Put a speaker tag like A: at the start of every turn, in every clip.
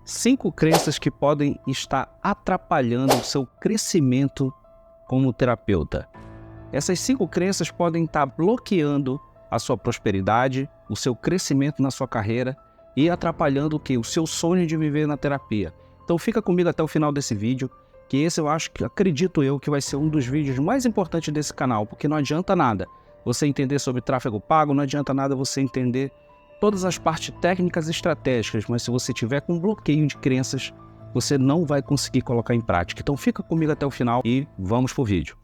A: 5 crenças que podem estar atrapalhando o seu crescimento como terapeuta. Essas 5 crenças podem estar bloqueando a sua prosperidade, o seu crescimento na sua carreira e atrapalhando o quê? O seu sonho de viver na terapia. Então fica comigo até o final desse vídeo, que esse eu acho que, acredito eu, que vai ser um dos vídeos mais importantes desse canal, porque não adianta nada você entender sobre tráfego pago, não adianta nada você entender todas as partes técnicas e estratégicas, mas se você tiver com bloqueio de crenças, você não vai conseguir colocar em prática. Então fica comigo até o final e vamos pro vídeo.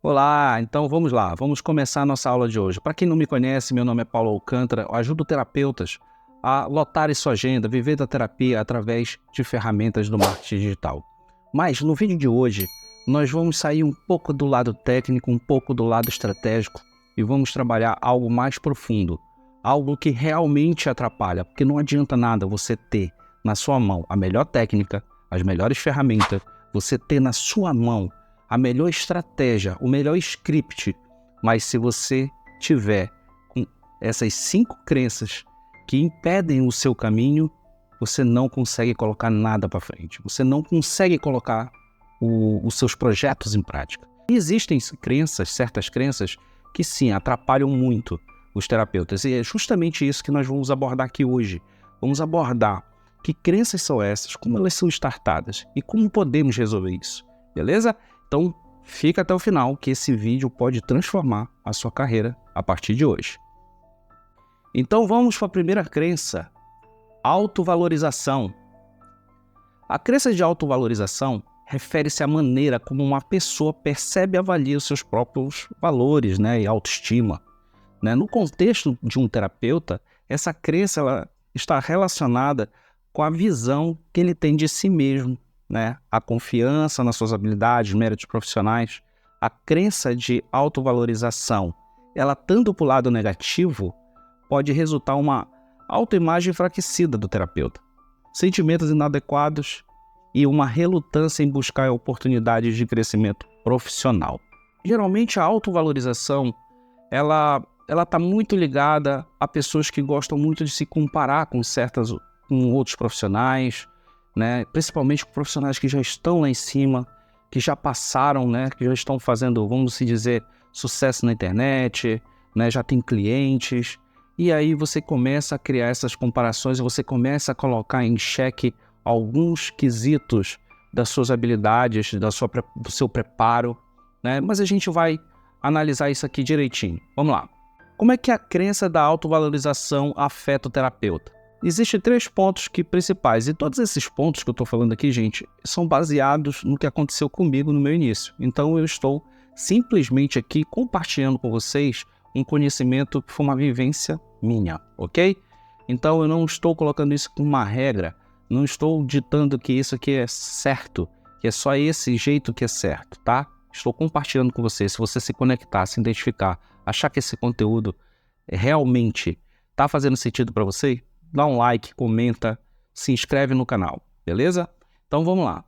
A: Olá, então vamos lá, vamos começar a nossa aula de hoje. Para quem não me conhece, meu nome é Paulo Alcântara, eu ajudo terapeutas a lotarem sua agenda, viver da terapia através de ferramentas do marketing digital. Mas no vídeo de hoje, nós vamos sair um pouco do lado técnico, um pouco do lado estratégico e vamos trabalhar algo mais profundo, algo que realmente atrapalha, porque não adianta nada você ter na sua mão a melhor técnica, as melhores ferramentas, você ter na sua mão a melhor estratégia, o melhor script, mas se você tiver com essas 5 crenças que impedem o seu caminho, você não consegue colocar nada para frente, você não consegue colocar os seus projetos em prática. E existem crenças, certas crenças, que sim, atrapalham muito os terapeutas, e é justamente isso que nós vamos abordar aqui hoje. Vamos abordar que crenças são essas, como elas são startadas e como podemos resolver isso, beleza? Então, fica até o final que esse vídeo pode transformar a sua carreira a partir de hoje. Então, vamos para a primeira crença, autovalorização. A crença de autovalorização refere-se à maneira como uma pessoa percebe e avalia os seus próprios valores, e autoestima. No contexto de um terapeuta, essa crença ela está relacionada com a visão que ele tem de si mesmo, a confiança nas suas habilidades, méritos profissionais. A crença de autovalorização, ela tanto para o lado negativo, pode resultar uma autoimagem enfraquecida do terapeuta, sentimentos inadequados e uma relutância em buscar oportunidades de crescimento profissional. Geralmente a autovalorização, ela está muito ligada a pessoas que gostam muito de se comparar com outros profissionais, principalmente com profissionais que já estão lá em cima, que já passaram, que já estão fazendo, vamos dizer, sucesso na internet, já tem clientes, e aí você começa a criar essas comparações e você começa a colocar em xeque alguns quesitos das suas habilidades, do seu preparo, Mas a gente vai analisar isso aqui direitinho. Vamos lá. Como é que a crença da autovalorização afeta o terapeuta? Existem 3 pontos principais, e todos esses pontos que eu estou falando aqui, gente, são baseados no que aconteceu comigo no meu início. Então eu estou simplesmente aqui compartilhando com vocês um conhecimento que foi uma vivência minha, ok? Então eu não estou colocando isso como uma regra, não estou ditando que isso aqui é certo, que é só esse jeito que é certo, tá? Estou compartilhando com você. Se você se conectar, se identificar, achar que esse conteúdo realmente está fazendo sentido para você, dá um like, comenta, se inscreve no canal, beleza? Então vamos lá.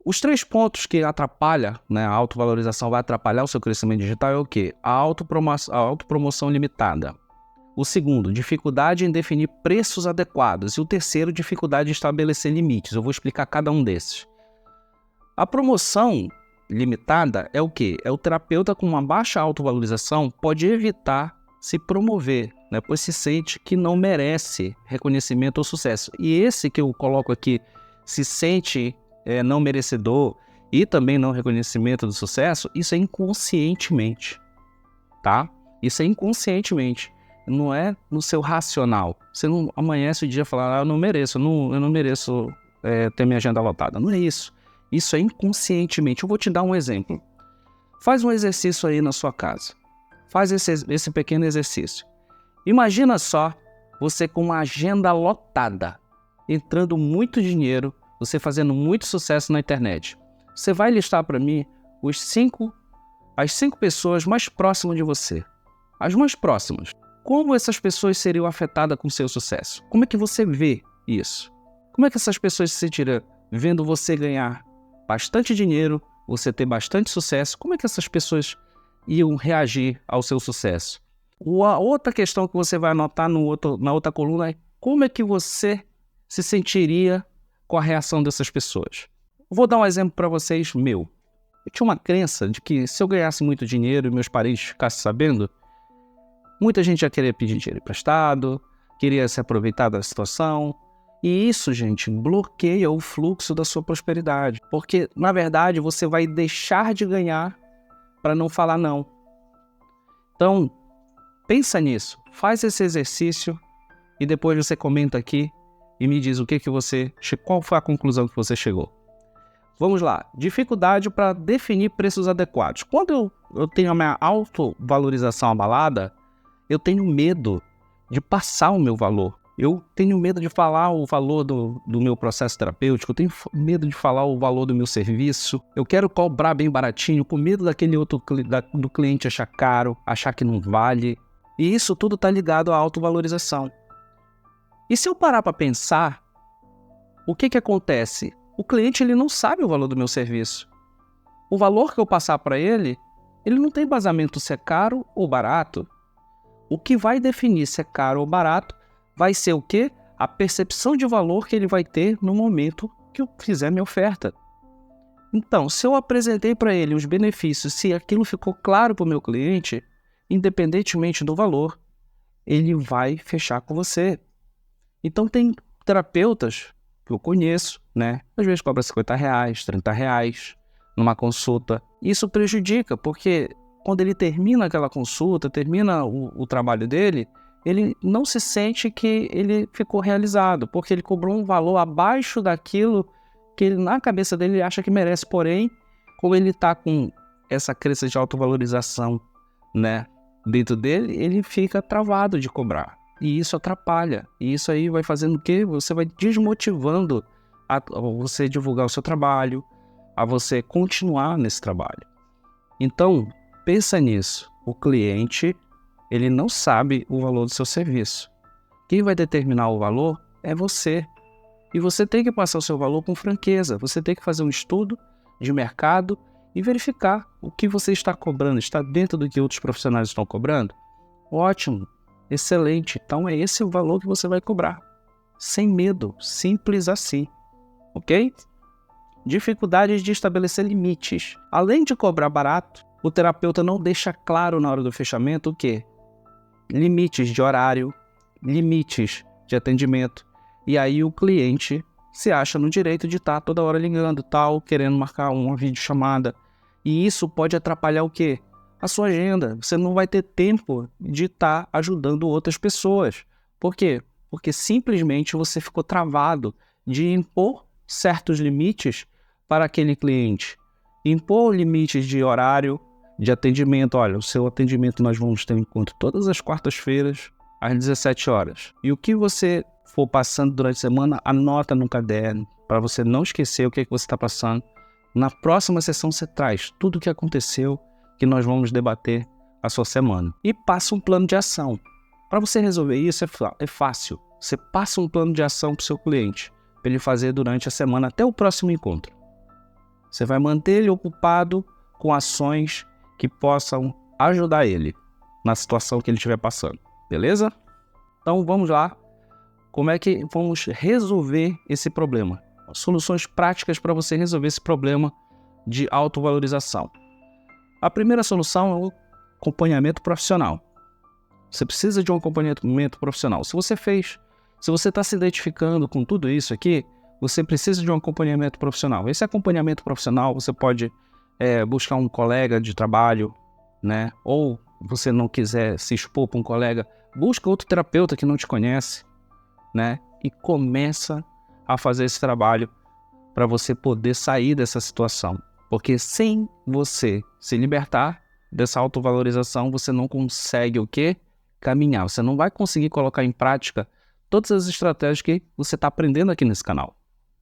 A: Os 3 pontos que atrapalham, a autovalorização vai atrapalhar o seu crescimento digital é o quê? A autopromoção limitada. O segundo, dificuldade em definir preços adequados. E o terceiro, dificuldade em estabelecer limites. Eu vou explicar cada um desses. A promoção limitada é o quê? É o terapeuta com uma baixa autovalorização pode evitar se promover, pois se sente que não merece reconhecimento ou sucesso. E esse que eu coloco aqui, se sente não merecedor e também não reconhecimento do sucesso, isso é inconscientemente, tá? Isso é inconscientemente, não é no seu racional. Você não amanhece o dia e fala, eu não mereço ter minha agenda lotada. Não é isso. Isso é inconscientemente. Eu vou te dar um exemplo. Faz um exercício aí na sua casa. Faz esse pequeno exercício. Imagina só você com uma agenda lotada, entrando muito dinheiro, você fazendo muito sucesso na internet. Você vai listar para mim as 5 pessoas mais próximas de você. As mais próximas. Como essas pessoas seriam afetadas com o seu sucesso? Como é que você vê isso? Como é que essas pessoas se sentiriam vendo você ganhar bastante dinheiro, você ter bastante sucesso? Como é que essas pessoas e reagir ao seu sucesso. A outra questão que você vai anotar na outra coluna é como é que você se sentiria com a reação dessas pessoas. Vou dar um exemplo para vocês meu. Eu tinha uma crença de que se eu ganhasse muito dinheiro e meus parentes ficassem sabendo, muita gente ia querer pedir dinheiro emprestado, queria se aproveitar da situação. E isso, gente, bloqueia o fluxo da sua prosperidade. Porque, na verdade, você vai deixar de ganhar para não falar não. Então, pensa nisso. Faz esse exercício e depois você comenta aqui e me diz qual foi a conclusão que você chegou. Vamos lá. Dificuldade para definir preços adequados. Quando eu tenho a minha autovalorização abalada, eu tenho medo de passar o meu valor. Eu tenho medo de falar o valor do meu processo terapêutico, eu tenho medo de falar o valor do meu serviço, eu quero cobrar bem baratinho, com medo do cliente achar caro, achar que não vale. E isso tudo está ligado à autovalorização. E se eu parar para pensar, o que acontece? O cliente ele não sabe o valor do meu serviço. O valor que eu passar para ele não tem embasamento se é caro ou barato. O que vai definir se é caro ou barato vai ser o quê? A percepção de valor que ele vai ter no momento que eu fizer minha oferta. Então, se eu apresentei para ele os benefícios, se aquilo ficou claro para o meu cliente, independentemente do valor, ele vai fechar com você. Então, tem terapeutas que eu conheço, né? Às vezes cobra R$50, R$30 numa consulta. Isso prejudica, porque quando ele termina aquela consulta, termina o trabalho dele, ele não se sente que ele ficou realizado, porque ele cobrou um valor abaixo daquilo que ele, na cabeça dele, acha que merece. Porém, como ele está com essa crença de autovalorização, né, dentro dele, ele fica travado de cobrar. E isso atrapalha. E isso aí vai fazendo o quê? Você vai desmotivando a você divulgar o seu trabalho, a você continuar nesse trabalho. Então, pensa nisso. O cliente, ele não sabe o valor do seu serviço. Quem vai determinar o valor é você. E você tem que passar o seu valor com franqueza. Você tem que fazer um estudo de mercado e verificar o que você está cobrando. Está dentro do que outros profissionais estão cobrando? Ótimo, excelente. Então é esse o valor que você vai cobrar. Sem medo, simples assim. Ok? Dificuldades de estabelecer limites. Além de cobrar barato, o terapeuta não deixa claro na hora do fechamento o quê? Limites de horário, limites de atendimento. E aí o cliente se acha no direito de estar toda hora ligando, querendo marcar uma videochamada. E isso pode atrapalhar o quê? A sua agenda. Você não vai ter tempo de estar ajudando outras pessoas. Por quê? Porque simplesmente você ficou travado de impor certos limites para aquele cliente. Impor limites de horário, de atendimento. Olha, o seu atendimento nós vamos ter um encontro todas as quartas-feiras, às 17 horas. E o que você for passando durante a semana, anota no caderno, para você não esquecer o que você está passando. Na próxima sessão você traz tudo o que aconteceu, que nós vamos debater a sua semana. E passa um plano de ação. Para você resolver isso é fácil. Você passa um plano de ação para o seu cliente, para ele fazer durante a semana até o próximo encontro. Você vai manter ele ocupado com ações que possam ajudar ele na situação que ele estiver passando. Beleza? Então vamos lá. Como é que vamos resolver esse problema? Soluções práticas para você resolver esse problema de autovalorização. A primeira solução é o acompanhamento profissional. Você precisa de um acompanhamento profissional. Se você está se identificando com tudo isso aqui, você precisa de um acompanhamento profissional. Esse acompanhamento profissional, você pode buscar um colega de trabalho, né? Ou você não quiser se expor para um colega, busca outro terapeuta que não te conhece, né? E começa a fazer esse trabalho para você poder sair dessa situação. Porque sem você se libertar dessa autovalorização, você não consegue o quê? Caminhar. Você não vai conseguir colocar em prática todas as estratégias que você está aprendendo aqui nesse canal.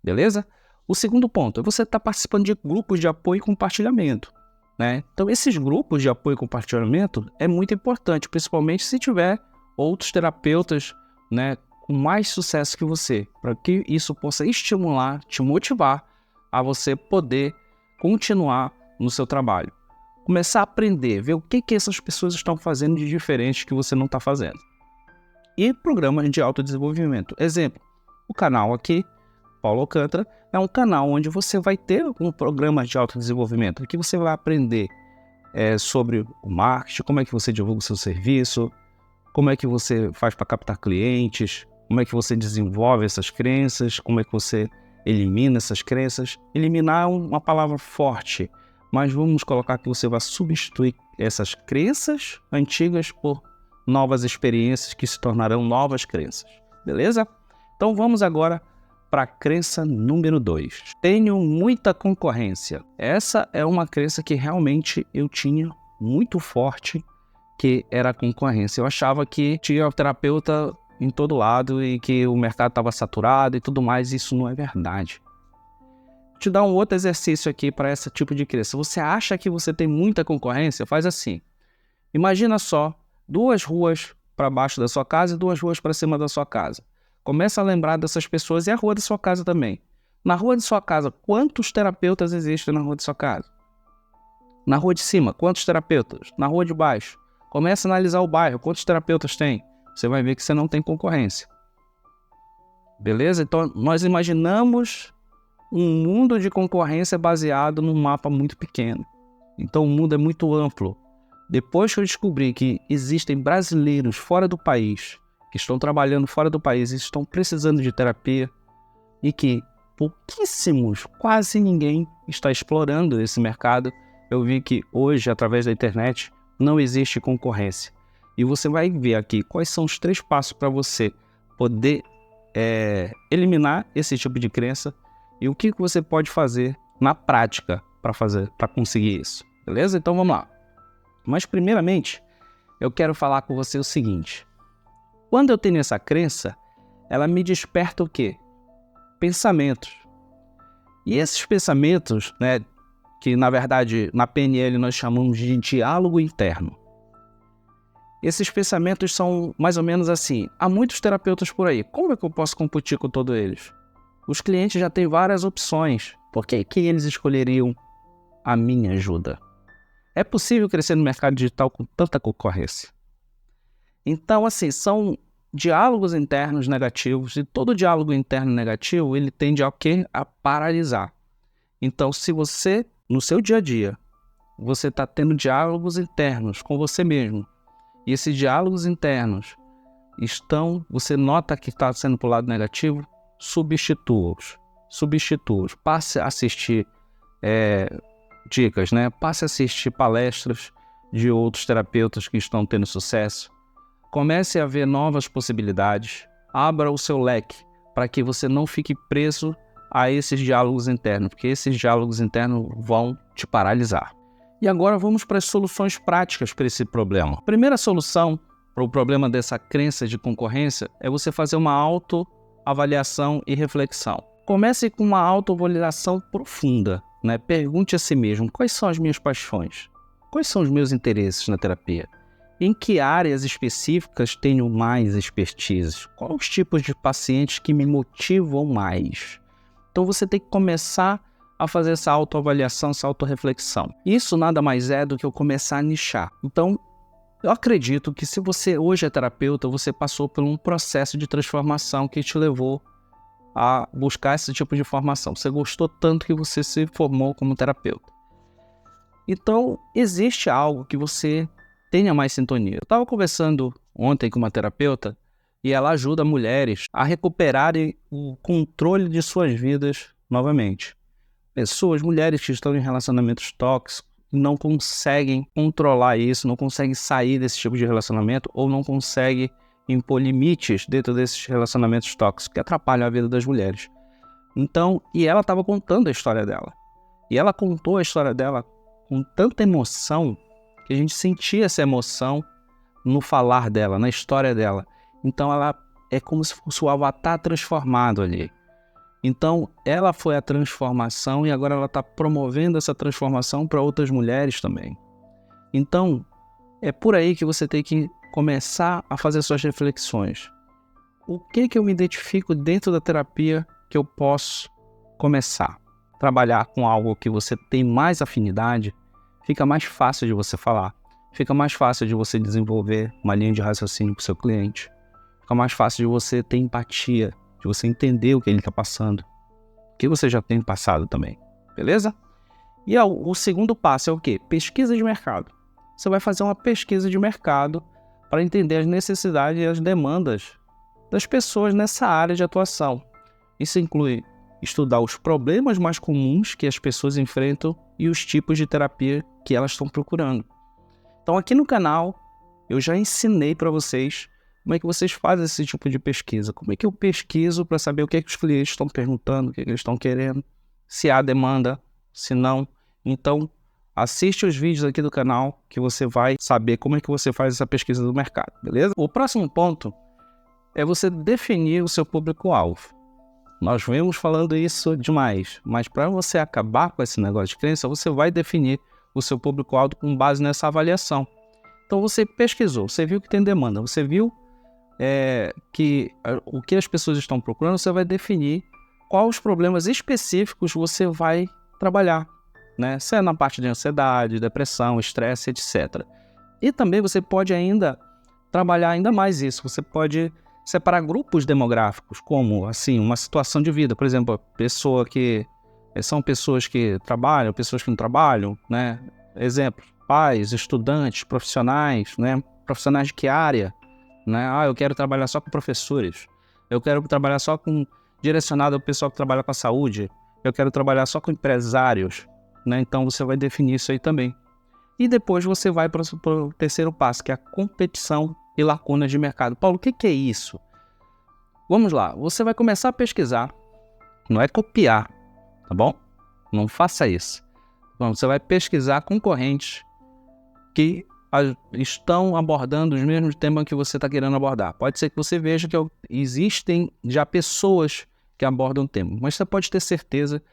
A: Beleza? O segundo ponto é você estar participando de grupos de apoio e compartilhamento, né? Então, esses grupos de apoio e compartilhamento é muito importante, principalmente se tiver outros terapeutas, né, com mais sucesso que você, para que isso possa estimular, te motivar a você poder continuar no seu trabalho. começar a aprender, ver o que essas pessoas estão fazendo de diferente que você não está fazendo. E programas de autodesenvolvimento. Exemplo, o canal aqui, Paulo Alcântara, é um canal onde você vai ter um programa de autodesenvolvimento, que você vai aprender sobre o marketing, como é que você divulga o seu serviço, como é que você faz para captar clientes, como é que você desenvolve essas crenças, como é que você elimina essas crenças. Eliminar é uma palavra forte, mas vamos colocar que você vai substituir essas crenças antigas por novas experiências que se tornarão novas crenças, beleza? Então vamos agora para a crença número 2. Tenho muita concorrência. Essa é uma crença que realmente eu tinha muito forte, que era a concorrência. Eu achava que tinha terapeuta em todo lado e que o mercado estava saturado e tudo mais. Isso não é verdade. Vou te dar um outro exercício aqui para esse tipo de crença. Você acha que você tem muita concorrência? Faz assim. Imagina só 2 ruas para baixo da sua casa e 2 ruas para cima da sua casa. Começa a lembrar dessas pessoas e a rua da sua casa também. Na rua de sua casa, quantos terapeutas existem na rua de sua casa? Na rua de cima, quantos terapeutas? Na rua de baixo. Começa a analisar o bairro, quantos terapeutas tem? Você vai ver que você não tem concorrência. Beleza? Então, nós imaginamos um mundo de concorrência baseado num mapa muito pequeno. Então, o mundo é muito amplo. Depois que eu descobri que existem brasileiros fora do país, que estão trabalhando fora do país e estão precisando de terapia, e que pouquíssimos, quase ninguém está explorando esse mercado, eu vi que hoje, através da internet, não existe concorrência. E você vai ver aqui quais são os 3 passos para você poder eliminar esse tipo de crença e o que você pode fazer na prática para conseguir isso. Beleza? Então vamos lá. Mas primeiramente, eu quero falar com você o seguinte. Quando eu tenho essa crença, ela me desperta o quê? Pensamentos. E esses pensamentos, que na verdade na PNL nós chamamos de diálogo interno. Esses pensamentos são mais ou menos assim. Há muitos terapeutas por aí. Como é que eu posso competir com todos eles? Os clientes já têm várias opções. Por que eles escolheriam a minha ajuda? É possível crescer no mercado digital com tanta concorrência? Então, assim, são diálogos internos negativos, e todo diálogo interno negativo, ele tende a quê? A paralisar. Então, se você, no seu dia a dia, você está tendo diálogos internos com você mesmo, e esses diálogos internos você nota que está sendo para o lado negativo, substitua-os. Passe a assistir dicas, Passe a assistir palestras de outros terapeutas que estão tendo sucesso. Comece a ver novas possibilidades, abra o seu leque para que você não fique preso a esses diálogos internos, porque esses diálogos internos vão te paralisar. E agora vamos para as soluções práticas para esse problema. A primeira solução para o problema dessa crença de concorrência é você fazer uma autoavaliação e reflexão. Comece com uma autoavaliação profunda, Pergunte a si mesmo, quais são as minhas paixões? Quais são os meus interesses na terapia? Em que áreas específicas tenho mais expertise? Quais os tipos de pacientes que me motivam mais? Então você tem que começar a fazer essa autoavaliação, essa autorreflexão. Isso nada mais é do que eu começar a nichar. Então, eu acredito que se você hoje é terapeuta, você passou por um processo de transformação que te levou a buscar esse tipo de informação. Você gostou tanto que você se formou como terapeuta. Então, existe algo que você tenha mais sintonia. Eu estava conversando ontem com uma terapeuta e ela ajuda mulheres a recuperarem o controle de suas vidas novamente. Mulheres que estão em relacionamentos tóxicos, não conseguem controlar isso, não conseguem sair desse tipo de relacionamento ou não conseguem impor limites dentro desses relacionamentos tóxicos que atrapalham a vida das mulheres. Então, e ela estava contando a história dela. E ela contou a história dela com tanta emoção que a gente sentia essa emoção no falar dela, na história dela. Então ela é como se fosse o avatar transformado ali. Então ela foi a transformação e agora ela está promovendo essa transformação para outras mulheres também. Então é por aí que você tem que começar a fazer suas reflexões. O que eu me identifico dentro da terapia que eu posso começar? Trabalhar com algo que você tem mais afinidade, fica mais fácil de você falar, fica mais fácil de você desenvolver uma linha de raciocínio para o seu cliente, fica mais fácil de você ter empatia, de você entender o que ele está passando, que você já tem passado também, beleza? E o segundo passo é o quê? Pesquisa de mercado. Você vai fazer uma pesquisa de mercado para entender as necessidades e as demandas das pessoas nessa área de atuação. Isso inclui estudar os problemas mais comuns que as pessoas enfrentam e os tipos de terapia que elas estão procurando. Então aqui no canal eu já ensinei para vocês como é que vocês fazem esse tipo de pesquisa. Como é que eu pesquiso para saber o que é que os clientes estão perguntando, o que é que eles estão querendo, se há demanda, se não. Então assiste os vídeos aqui do canal que você vai saber como é que você faz essa pesquisa do mercado, beleza? O próximo ponto é você definir o seu público-alvo. Nós vemos falando isso demais, mas para você acabar com esse negócio de crença, você vai definir o seu público-alvo com base nessa avaliação. Então você pesquisou, você viu que tem demanda, você viu que o que as pessoas estão procurando, você vai definir quais os problemas específicos você vai trabalhar, né? Se é na parte de ansiedade, depressão, estresse, etc. E também você pode ainda trabalhar ainda mais isso, você pode separar grupos demográficos, como assim, uma situação de vida, por exemplo, são pessoas que trabalham, pessoas que não trabalham, né? Exemplo, pais, estudantes, profissionais, né? Profissionais de que área, né? Eu quero trabalhar só com professores, eu quero trabalhar só direcionado ao pessoal que trabalha com a saúde, eu quero trabalhar só com empresários, né? Então você vai definir isso aí também. E depois você vai para o terceiro passo, que é a competição e lacunas de mercado. Paulo, o que é isso? Vamos lá, você vai começar a pesquisar, não é copiar, tá bom? Não faça isso. Então, você vai pesquisar concorrentes que estão abordando os mesmos temas que você está querendo abordar. Pode ser que você veja que existem já pessoas que abordam o tema, mas você pode ter certeza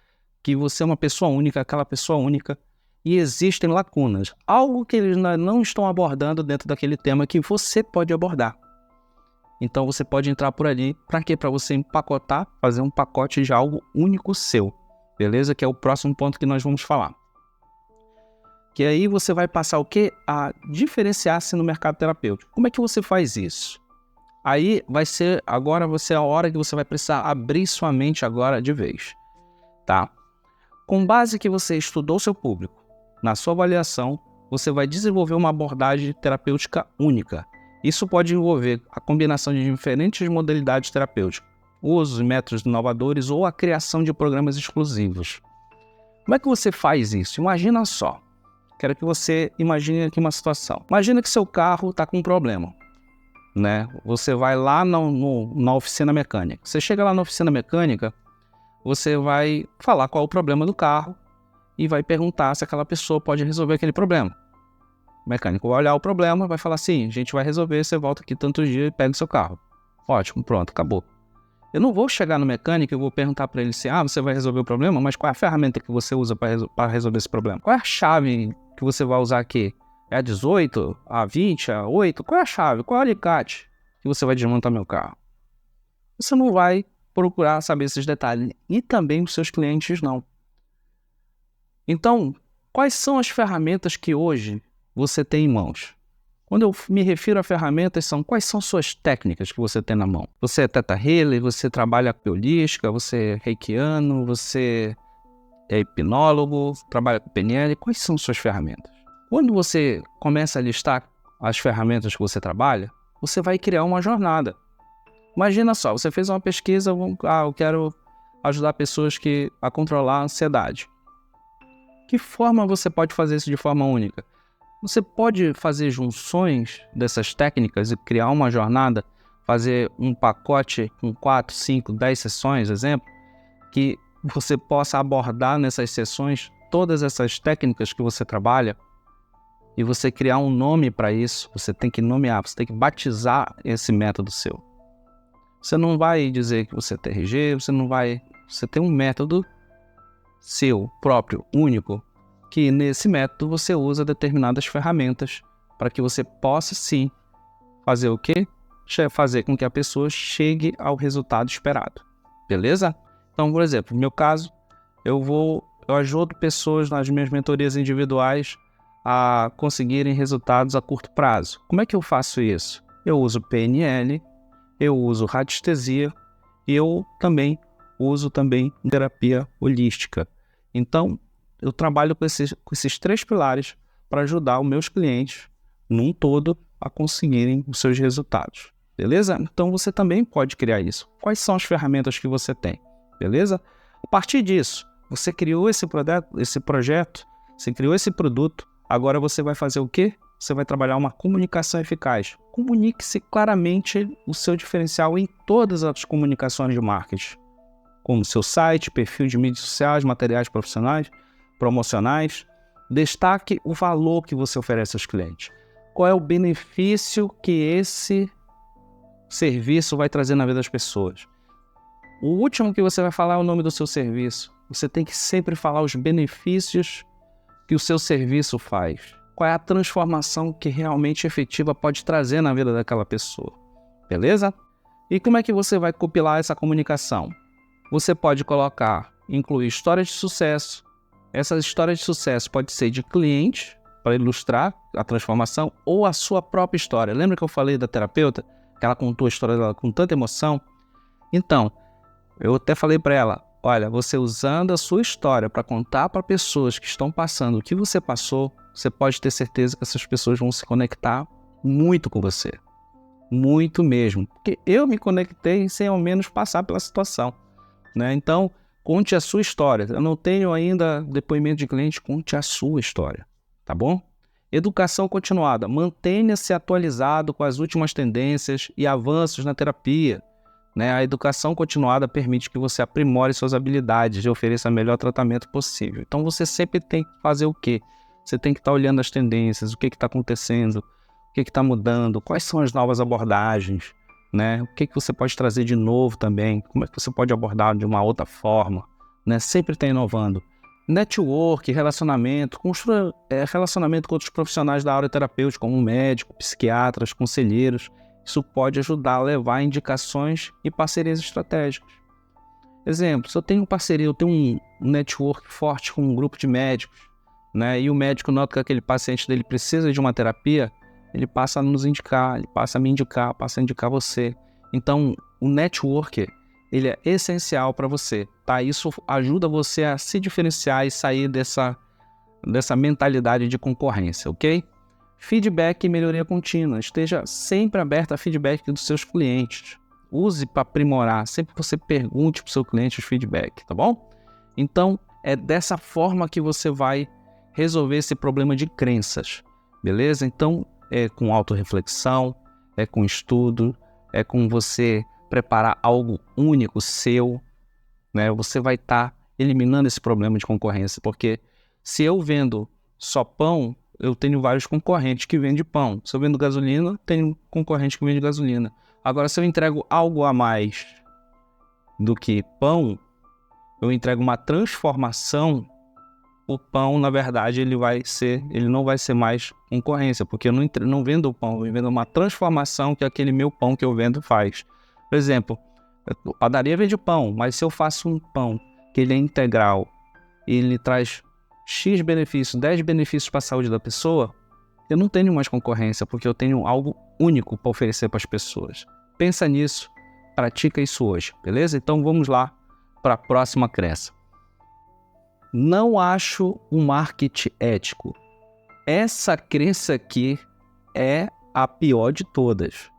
A: que você é uma pessoa única, aquela pessoa única, e existem lacunas, algo que eles não estão abordando dentro daquele tema que você pode abordar. Então você pode entrar por ali, para quê? Para você empacotar, fazer um pacote de algo único seu, beleza? Que é o próximo ponto que nós vamos falar. Que aí você vai passar o quê? A diferenciar-se no mercado terapêutico. Como é que você faz isso? Aí agora vai ser a hora que você vai precisar abrir sua mente agora de vez, tá? Com base que você estudou seu público, na sua avaliação, você vai desenvolver uma abordagem terapêutica única. Isso pode envolver a combinação de diferentes modalidades terapêuticas, usos e métodos inovadores ou a criação de programas exclusivos. Como é que você faz isso? Imagina só. Quero que você imagine aqui uma situação. Imagina que seu carro está com um problema, né? Você vai lá na oficina mecânica. Você chega lá na oficina mecânica, você vai falar qual é o problema do carro e vai perguntar se aquela pessoa pode resolver aquele problema. O mecânico vai olhar o problema e vai falar assim, a gente vai resolver, você volta aqui tantos dias e pega o seu carro. Ótimo, pronto, acabou. Eu não vou chegar no mecânico e vou perguntar para ele assim, você vai resolver o problema, mas qual é a ferramenta que você usa para resolver esse problema? Qual é a chave que você vai usar aqui? É a 18, a 20, a 8? Qual é a chave? Qual é o alicate que você vai desmontar meu carro? Você não vai procurar saber esses detalhes. E também os seus clientes não. Então, quais são as ferramentas que hoje você tem em mãos? Quando eu me refiro a ferramentas, quais são suas técnicas que você tem na mão? Você é Theta Healer, você trabalha com holística, você é reikiano, você é hipnólogo, trabalha com PNL, quais são suas ferramentas? Quando você começa a listar as ferramentas que você trabalha, você vai criar uma jornada. Imagina só, você fez uma pesquisa, eu quero ajudar pessoas a controlar a ansiedade. Que forma você pode fazer isso de forma única? Você pode fazer junções dessas técnicas e criar uma jornada, fazer um pacote com 4, 5, 10 sessões, exemplo, que você possa abordar nessas sessões todas essas técnicas que você trabalha e você criar um nome para isso. Você tem que nomear, você tem que batizar esse método seu. Você não vai dizer que você é TRG, você tem um método seu, próprio, único, que nesse método você usa determinadas ferramentas para que você possa sim fazer o quê? Fazer com que a pessoa chegue ao resultado esperado, beleza? Então, por exemplo, no meu caso, eu ajudo pessoas nas minhas mentorias individuais a conseguirem resultados a curto prazo. Como é que eu faço isso? Eu uso PNL, eu uso radiestesia e eu também uso terapia holística. Então, eu trabalho com esses 3 pilares para ajudar os meus clientes, num todo, a conseguirem os seus resultados. Beleza? Então, você também pode criar isso. Quais são as ferramentas que você tem? Beleza? A partir disso, você criou esse projeto, você criou esse produto, agora você vai fazer o quê? Você vai trabalhar uma comunicação eficaz. Comunique-se claramente o seu diferencial em todas as comunicações de marketing, como seu site, perfil de mídias sociais, materiais profissionais, promocionais. Destaque o valor que você oferece aos clientes. Qual é o benefício que esse serviço vai trazer na vida das pessoas? O último que você vai falar é o nome do seu serviço. Você tem que sempre falar os benefícios que o seu serviço faz. Qual é a transformação que realmente efetiva pode trazer na vida daquela pessoa. Beleza? E como é que você vai compilar essa comunicação? Você pode incluir histórias de sucesso. Essas histórias de sucesso pode ser de clientes, para ilustrar a transformação, ou a sua própria história. Lembra que eu falei da terapeuta? Que ela contou a história dela com tanta emoção? Então, eu até falei para ela, olha, você usando a sua história para contar para pessoas que estão passando o que você passou, você pode ter certeza que essas pessoas vão se conectar muito com você. Muito mesmo. Porque eu me conectei sem ao menos passar pela situação, né? Então, conte a sua história. Eu não tenho ainda depoimento de cliente, conte a sua história, tá bom? Educação continuada. Mantenha-se atualizado com as últimas tendências e avanços na terapia. Né? A educação continuada permite que você aprimore suas habilidades e ofereça o melhor tratamento possível. Então você sempre tem que fazer o quê? Você tem que estar olhando as tendências, o que está acontecendo, o que está mudando, quais são as novas abordagens, né? O que você pode trazer de novo também, como é que você pode abordar de uma outra forma, né? Sempre está inovando. Network, relacionamento, construa relacionamento com outros profissionais da área terapêutica, como médico, psiquiatras, conselheiros. Isso pode ajudar a levar indicações e parcerias estratégicas. Exemplo, se eu tenho parceria, eu tenho um network forte com um grupo de médicos, né, e o médico nota que aquele paciente dele precisa de uma terapia, ele passa a nos indicar, ele passa a me indicar, passa a indicar você. Então, o network, ele é essencial para você, tá? Isso ajuda você a se diferenciar e sair dessa mentalidade de concorrência, ok? Feedback e melhoria contínua. Esteja sempre aberto a feedback dos seus clientes. Use para aprimorar. Sempre que você pergunte para o seu cliente os feedback, tá bom? Então, é dessa forma que você vai resolver esse problema de crenças, beleza? Então, é com autorreflexão, é com estudo, é com você preparar algo único seu, né? Você vai estar eliminando esse problema de concorrência, porque se eu vendo só pão, eu tenho vários concorrentes que vendem pão. Se eu vendo gasolina, tenho concorrente que vende gasolina. Agora, se eu entrego algo a mais do que pão, eu entrego uma transformação, o pão, na verdade, ele não vai ser mais concorrência, porque eu não vendo o pão, eu vendo uma transformação que aquele meu pão que eu vendo faz. Por exemplo, a padaria vende pão, mas se eu faço um pão que ele é integral e ele traz X benefícios, 10 benefícios para a saúde da pessoa, eu não tenho mais concorrência, porque eu tenho algo único para oferecer para as pessoas. Pensa nisso, pratica isso hoje, beleza? Então vamos lá para a próxima crença. Não acho o marketing ético. Essa crença aqui é a pior de todas.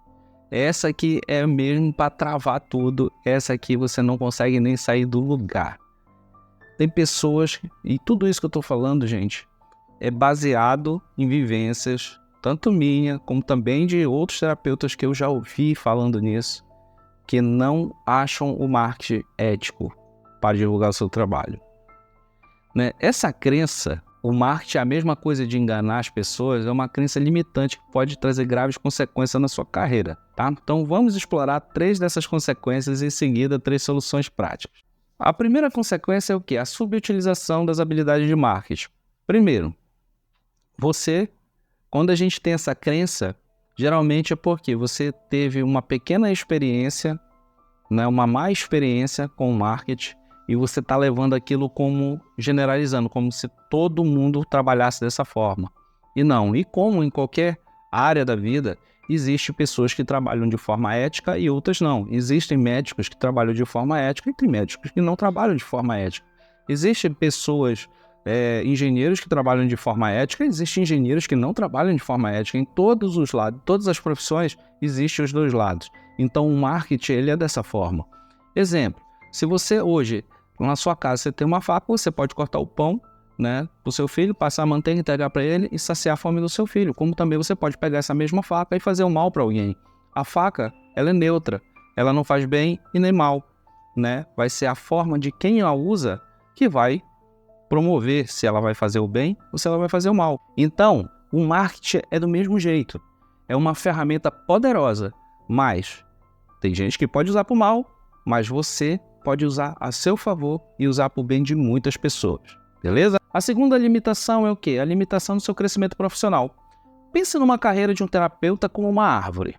A: Essa aqui é mesmo para travar tudo. Essa aqui você não consegue nem sair do lugar. Tem pessoas, e tudo isso que eu estou falando, gente, é baseado em vivências, tanto minha, como também de outros terapeutas que eu já ouvi falando nisso, que não acham o marketing ético para divulgar o seu trabalho. Né? Essa crença, o marketing é a mesma coisa de enganar as pessoas, é uma crença limitante que pode trazer graves consequências na sua carreira. Tá? Então vamos explorar 3 dessas consequências e em seguida 3 soluções práticas. A primeira consequência é o quê? A subutilização das habilidades de marketing. Primeiro, quando a gente tem essa crença, geralmente é porque você teve uma pequena experiência, né, uma má experiência com o marketing, e você está levando aquilo como generalizando, como se todo mundo trabalhasse dessa forma. E não, e como em qualquer área da vida, existem pessoas que trabalham de forma ética e outras não. Existem médicos que trabalham de forma ética e tem médicos que não trabalham de forma ética. Existem pessoas, engenheiros que trabalham de forma ética, existem engenheiros que não trabalham de forma ética. Em todos os lados, todas as profissões, existem os dois lados. Então o marketing ele é dessa forma. Exemplo, se você hoje, na sua casa, você tem uma faca, você pode cortar o pão, né, para o seu filho, passar a manteiga, entregar para ele e saciar a fome do seu filho. Como também você pode pegar essa mesma faca e fazer o mal para alguém. A faca, ela é neutra, ela não faz bem e nem mal, né? Vai ser a forma de quem a usa que vai promover se ela vai fazer o bem ou se ela vai fazer o mal. Então, o marketing é do mesmo jeito. É uma ferramenta poderosa, mas tem gente que pode usar para o mal, mas você pode usar a seu favor e usar para o bem de muitas pessoas. Beleza? A segunda limitação é o quê? A limitação do seu crescimento profissional. Pense numa carreira de um terapeuta como uma árvore,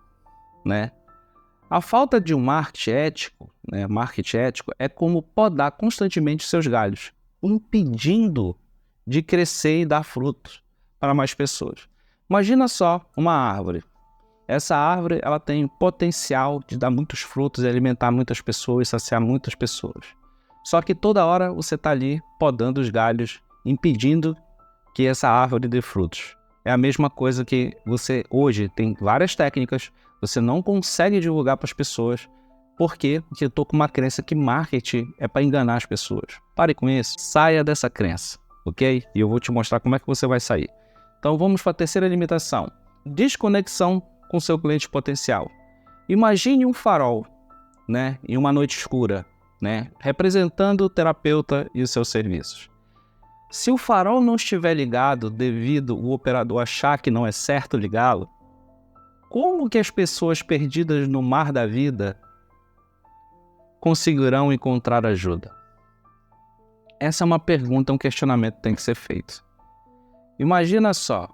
A: né? A falta de um marketing ético, né? Marketing ético é como podar constantemente seus galhos, impedindo de crescer e dar frutos para mais pessoas. Imagina só uma árvore. Essa árvore ela tem o potencial de dar muitos frutos e alimentar muitas pessoas, saciar muitas pessoas. Só que toda hora você está ali podando os galhos, impedindo que essa árvore dê frutos. É a mesma coisa que você hoje tem várias técnicas, você não consegue divulgar para as pessoas. Por quê? Porque eu estou com uma crença que marketing é para enganar as pessoas. Pare com isso, saia dessa crença, ok? E eu vou te mostrar como é que você vai sair. Então vamos para a terceira limitação. Desconexão com seu cliente potencial. Imagine um farol, né, em uma noite escura, né, representando o terapeuta e os seus serviços. Se o farol não estiver ligado devido o operador achar que não é certo ligá-lo, como que as pessoas perdidas no mar da vida conseguirão encontrar ajuda? Essa é uma pergunta, um questionamento que tem que ser feito. Imagina só,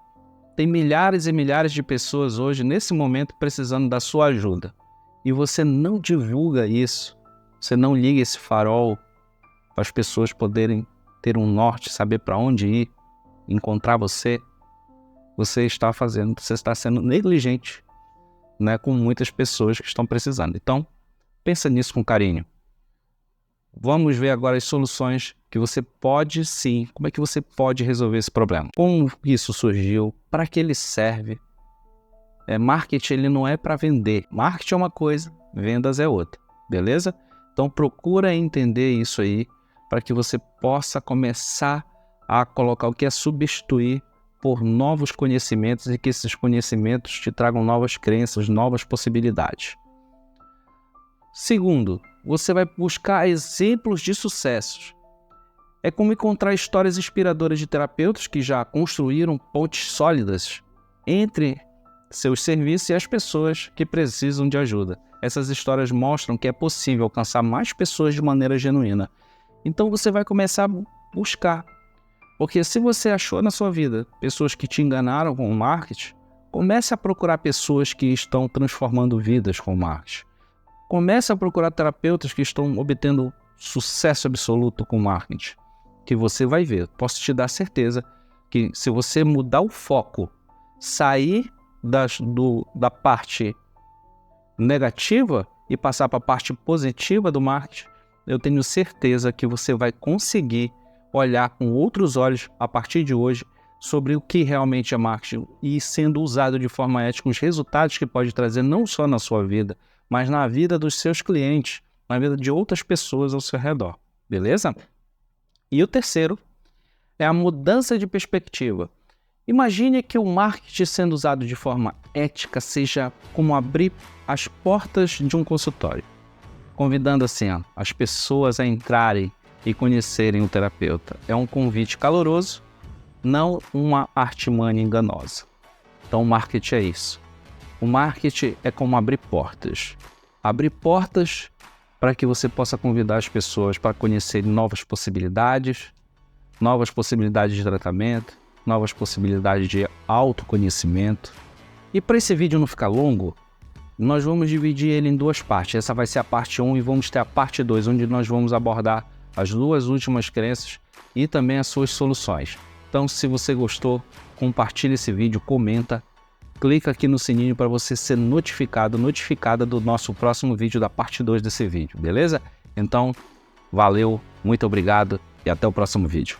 A: tem milhares e milhares de pessoas hoje, nesse momento, precisando da sua ajuda. E você não divulga isso. Você não liga esse farol para as pessoas poderem ter um norte, saber para onde ir, encontrar você. Você está sendo negligente, né, com muitas pessoas que estão precisando. Então, pensa nisso com carinho. Vamos ver agora as soluções que você pode sim, como é que você pode resolver esse problema. Como isso surgiu, para que ele serve. Marketing ele não é para vender. Marketing é uma coisa, vendas é outra, beleza? Então procura entender isso aí para que você possa começar a colocar o que é substituir por novos conhecimentos e que esses conhecimentos te tragam novas crenças, novas possibilidades. Segundo, você vai buscar exemplos de sucessos. É como encontrar histórias inspiradoras de terapeutas que já construíram pontes sólidas entre seus serviços e as pessoas que precisam de ajuda. Essas histórias mostram que é possível alcançar mais pessoas de maneira genuína. Então você vai começar a buscar. Porque se você achou na sua vida pessoas que te enganaram com o marketing, comece a procurar pessoas que estão transformando vidas com o marketing. Comece a procurar terapeutas que estão obtendo sucesso absoluto com o marketing. Que você vai ver. Posso te dar certeza que se você mudar o foco, sair da parte negativa e passar para a parte positiva do marketing, eu tenho certeza que você vai conseguir olhar com outros olhos a partir de hoje sobre o que realmente é marketing e sendo usado de forma ética, os resultados que pode trazer não só na sua vida, mas na vida dos seus clientes, na vida de outras pessoas ao seu redor, beleza? E o terceiro é a mudança de perspectiva. Imagine que o marketing sendo usado de forma ética seja como abrir as portas de um consultório, convidando assim as pessoas a entrarem e conhecerem o terapeuta. É um convite caloroso, não uma artimanha enganosa. Então o marketing é isso. O marketing é como abrir portas. Abrir portas para que você possa convidar as pessoas para conhecerem novas possibilidades de tratamento, novas possibilidades de autoconhecimento. E para esse vídeo não ficar longo, nós vamos dividir ele em duas partes. Essa vai ser a parte 1 e vamos ter a parte 2, onde nós vamos abordar as duas últimas crenças e também as suas soluções. Então, se você gostou, compartilha esse vídeo, comenta, clica aqui no sininho para você ser notificada do nosso próximo vídeo, da parte 2 desse vídeo, beleza? Então, valeu, muito obrigado e até o próximo vídeo.